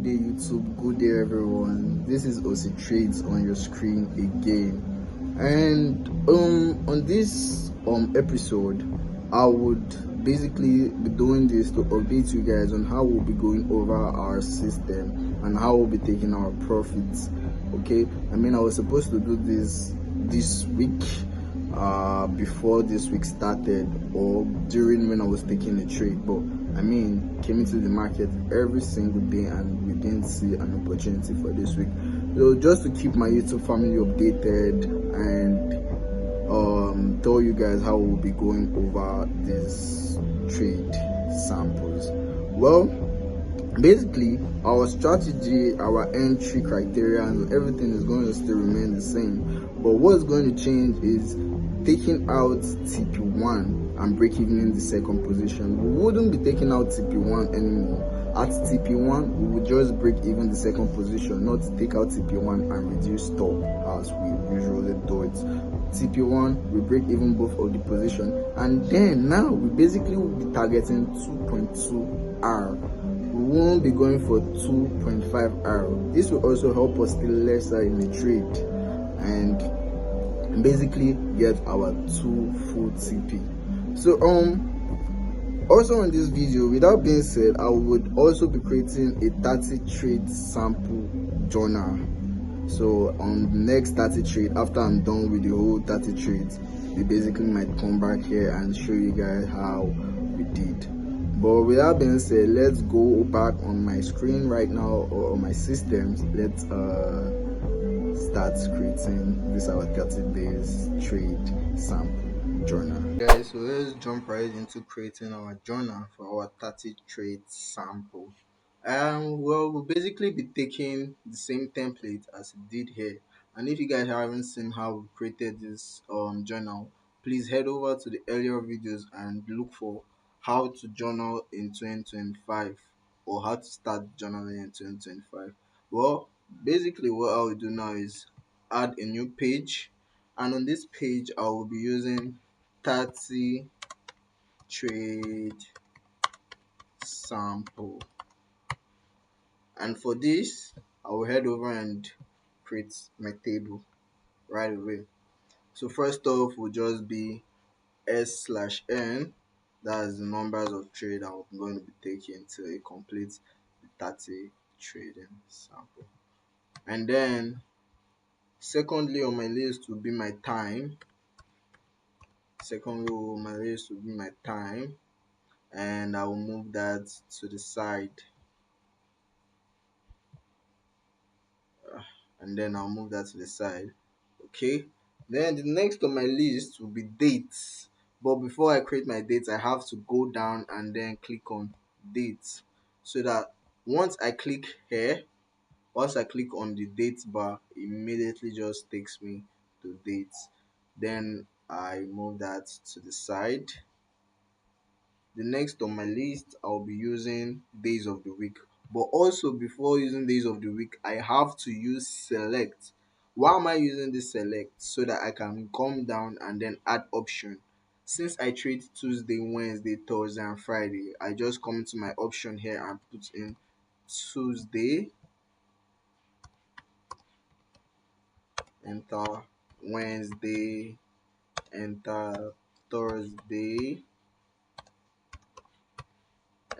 good day YouTube, good day everyone. This is OC Trades on your screen again. And on this episode, I would basically be doing this to update you guys on how we'll be going over our system and how we'll be taking our profits. Okay, I mean, I was supposed to do this week before this week started, or during when I was taking a trade, but I mean, came into the market every single day and we didn't see an opportunity for this week. So just to keep my YouTube family updated and tell you guys how we'll be going over these trade samples. Well, basically our strategy, our entry criteria and everything is going to still remain the same, but what's going to change is taking out TP1 and break even in the second position. We wouldn't be taking out TP1 anymore. At TP1 we would just break even the second position, not take out TP1 and reduce stop as we usually do it. TP1 we break even both of the position, and then now we basically will be targeting 2.2R. We won't be going for 2.5R. This will also help us stay lesser in the trade and basically get our 2 full TP. So also in this video, without being said, I would also be creating a 30 trade sample journal. So on the next 30 trade, after I'm done with the whole 30 trades, we basically might come back here and show you guys how we did. But with that being said, let's go back on my screen right now, or on my systems. Let's start creating this our 30 days trade sample journal. Guys, so let's jump right into creating our journal for our 30 trade sample. Well, we'll basically be taking the same template as we did here. And if you guys haven't seen how we created this journal, please head over to the earlier videos and look for how to journal in 2025, or how to start journaling in 2025. Well, basically what I will do now is add a new page, and on this page I will be using 30 trade sample. And for this, I will head over and create my table right away. So first off will just be S/N, that's the numbers of trade I'm going to be taking till it completes the 30 trading sample. And then secondly on my list will be my time. And I will move that to the side. Okay, then the next on my list will be dates. But before I create my dates, I have to go down and then click on dates, so that once I click on the dates bar, it immediately just takes me to dates. Then I move that to the side. The next on my list, I'll be using days of the week. But also before using days of the week, I have to use select. Why am I using this select? So that I can come down and then add option. Since I trade Tuesday, Wednesday, Thursday and Friday, I just come to my option here and put in Tuesday, enter Wednesday, enter Thursday,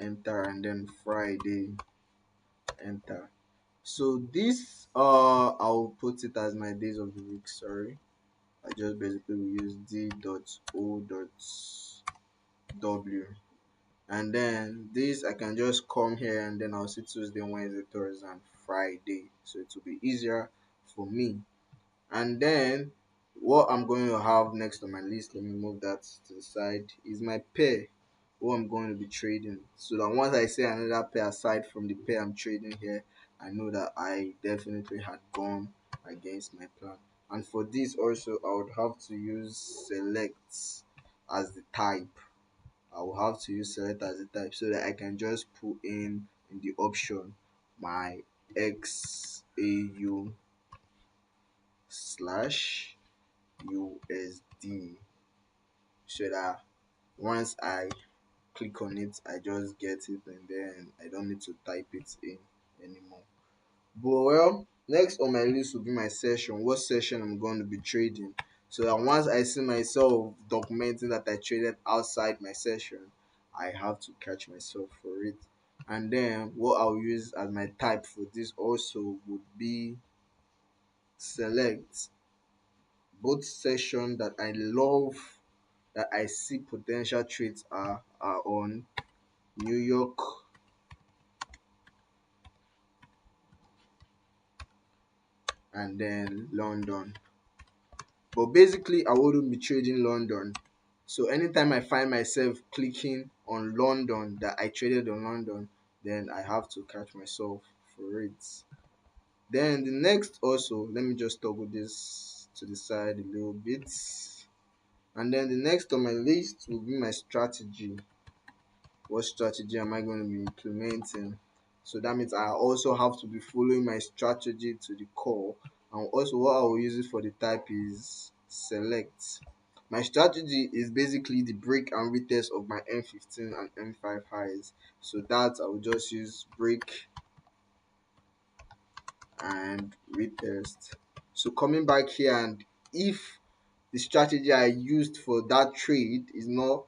enter, and then Friday, enter. So this I'll put it as my days of the week. Sorry, I just basically will use d.o.w, and then this I can just come here and then I'll see Tuesday, Wednesday, Thursday and Friday, so it will be easier for me. And then what I'm going to have next on my list, let me move that to the side, is my pair, what I'm going to be trading, so that once I say another pair aside from the pair I'm trading here, I know that I definitely had gone against my plan. And for this also, I would have to use select as the type. So that I can just put in the option my XAU slash USD, so that once I click on it, I just get it and then I don't need to type it in anymore. But well, next on my list will be my session. What session I'm going to be trading. So that once I see myself documenting that I traded outside my session, I have to catch myself for it. And then what I'll use as my type for this also would be select both session that I love, that I see potential trades are on New York and then London. But basically, I wouldn't be trading London. So anytime I find myself clicking on London that I traded on London, then I have to catch myself for it. Then the next also, let me just toggle this to the side a little bit. And then the next on my list will be my strategy. What strategy am I going to be implementing? So that means I also have to be following my strategy to the core. And also what I will use it for the type is select. My strategy is basically the break and retest of my M15 and M5 highs. So that I will just use break and retest. So coming back here, and if the strategy I used for that trade is not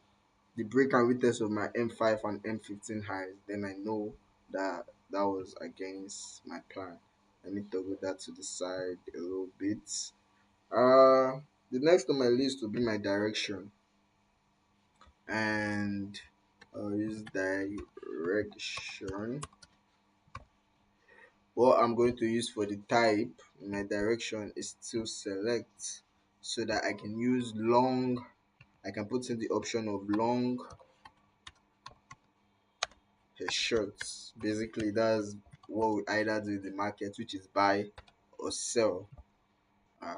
the break and retest of my M5 and M15 highs, then I know that that was against my plan. Let me toggle that to the side a little bit. The next on my list will be my direction, and I'll use direction. What I'm going to use for the type in my direction is still select, so that I can use long. I can put in the option of long shorts. Basically, that's what we either do in the market, which is buy or sell. Uh,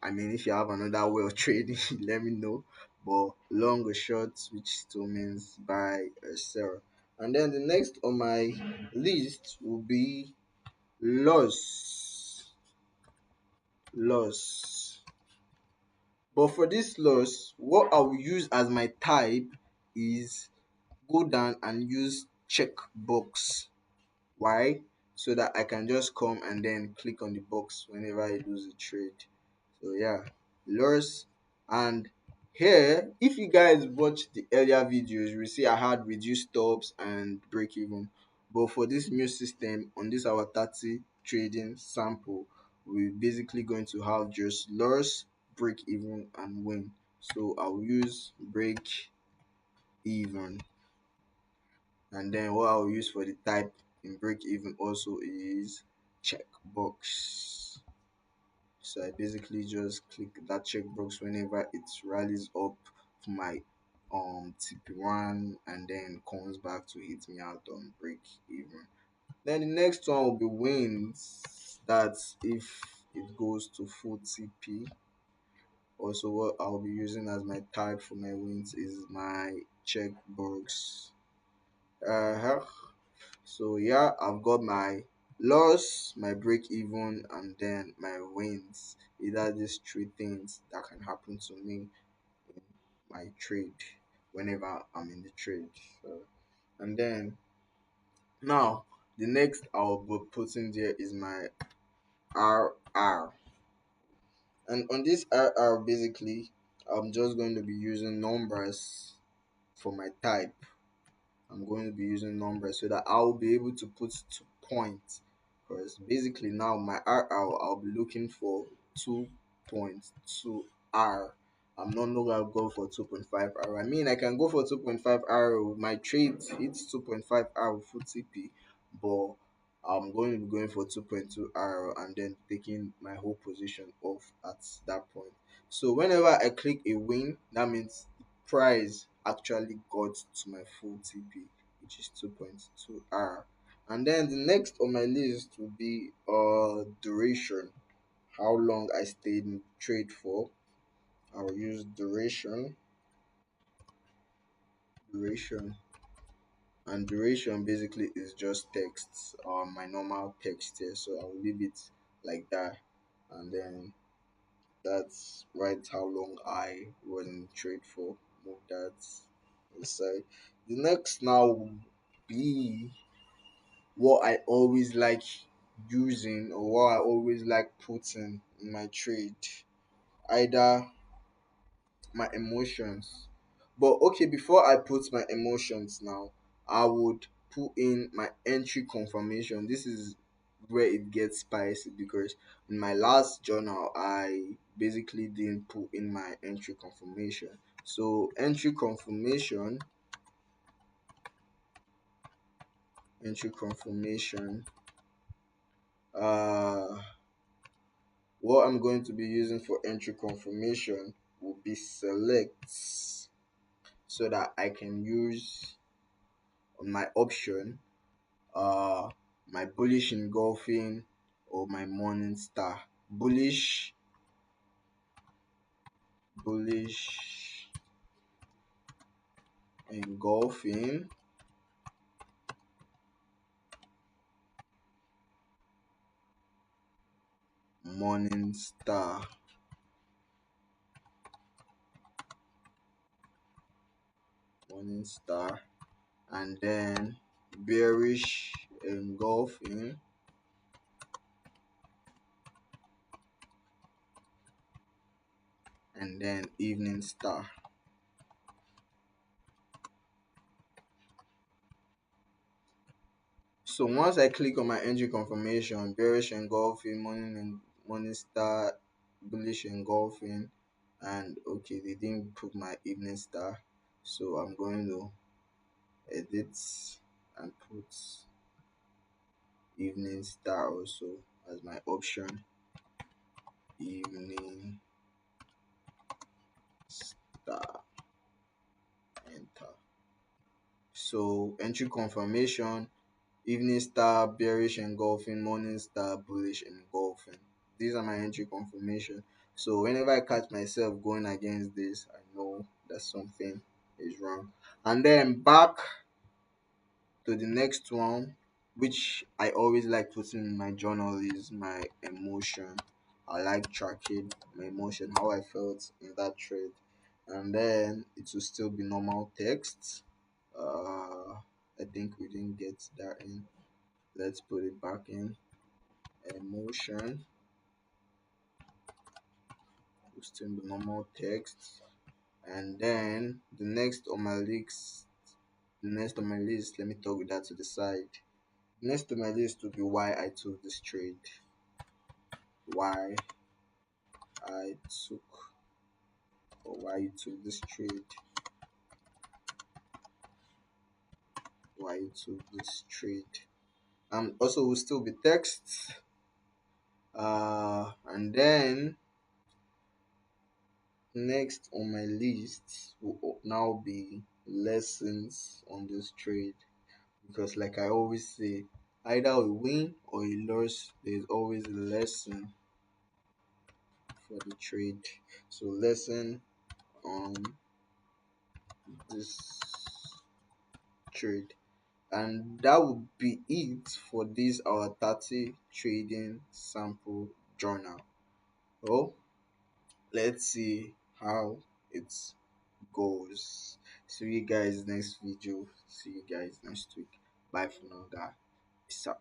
I mean, if you have another way of trading, let me know. But long or short, which still means buy or sell. And then the next on my list will be loss. Loss. But for this loss, what I will use as my type is go down and use checkbox. Why? So that I can just come and then click on the box whenever I lose a trade. So yeah, loss. And here, if you guys watch the earlier videos, you will see I had reduced stops and break even. But for this new system on this our 30 trading sample, we're basically going to have just loss, break even, and win. So I'll use break even. And then what I'll use for the type in break even also is checkbox. So I basically just click that checkbox whenever it rallies up to my TP1 and then comes back to hit me out on break even. Then the next one will be wins. That's if it goes to full TP. Also, what I'll be using as my type for my wins is my checkbox. Uh, So yeah, I've got my loss, my break even, and then my wins. Either these three things that can happen to me in my trade whenever I'm in the trade. So, and then now the next I'll be putting there is my RR. And on this RR basically I'm just going to be using numbers for my type. I'm going to be using numbers so that I'll be able to put 2 points, because basically now my R I'll be looking for 2.2 R. I'm not gonna go for 2.5 R. I mean I can go for 2.5 R with my trade it's 2.5 R with full TP, but I'm going to be going for 2.2 R and then taking my whole position off at that point. So whenever I click a win, that means price actually got to my full TP, which is 2.2 R. And then the next on my list will be duration, how long I stayed in trade for. I'll use duration, and duration basically is just text, my normal text here. So I'll leave it like that, and then that's right how long I was in trade for. Move that aside. The next now will be what I always like using, or what I always like putting in my trade, either my emotions. But okay, before I put my emotions now, I would put in my entry confirmation. This is where it gets spicy because in my last journal I basically didn't put in my entry confirmation. So entry confirmation, uh what I'm going to be using for entry confirmation will be selects, so that I can use on my option uh my bullish engulfing or my morning star. Bullish engulfing, morning star, morning star, and then bearish engulfing, and then evening star. So once I click on my entry confirmation, bearish engulfing, morning star, bullish engulfing, and okay, they didn't put my evening star, so I'm going to edit and put evening star also as my option. Evening star, enter. So entry confirmation, evening star, bearish engulfing, morning star, bullish engulfing. These are my entry confirmation. So whenever I catch myself going against this, I know that something is wrong. And then back to the next one, which I always like putting in my journal, is my emotion. I like tracking my emotion, how I felt in that trade. And then it will still be normal text. I think we didn't get that in. Let's put it back in. Emotion will still be normal text. And then the next on my list, let me talk with that to the side. Next on my list will be why I took this trade. Why I took why you took this trade. Why you took this trade. Also will still be text. And then next on my list will now be lessons on this trade, because like I always say, either we win or we lose, there's always a lesson for the trade. So lesson on this trade, and that would be it for this our 30 trading sample journal. Oh, let's see how it goes. See you guys next video. See you guys next week. Bye for now, guys. Peace out.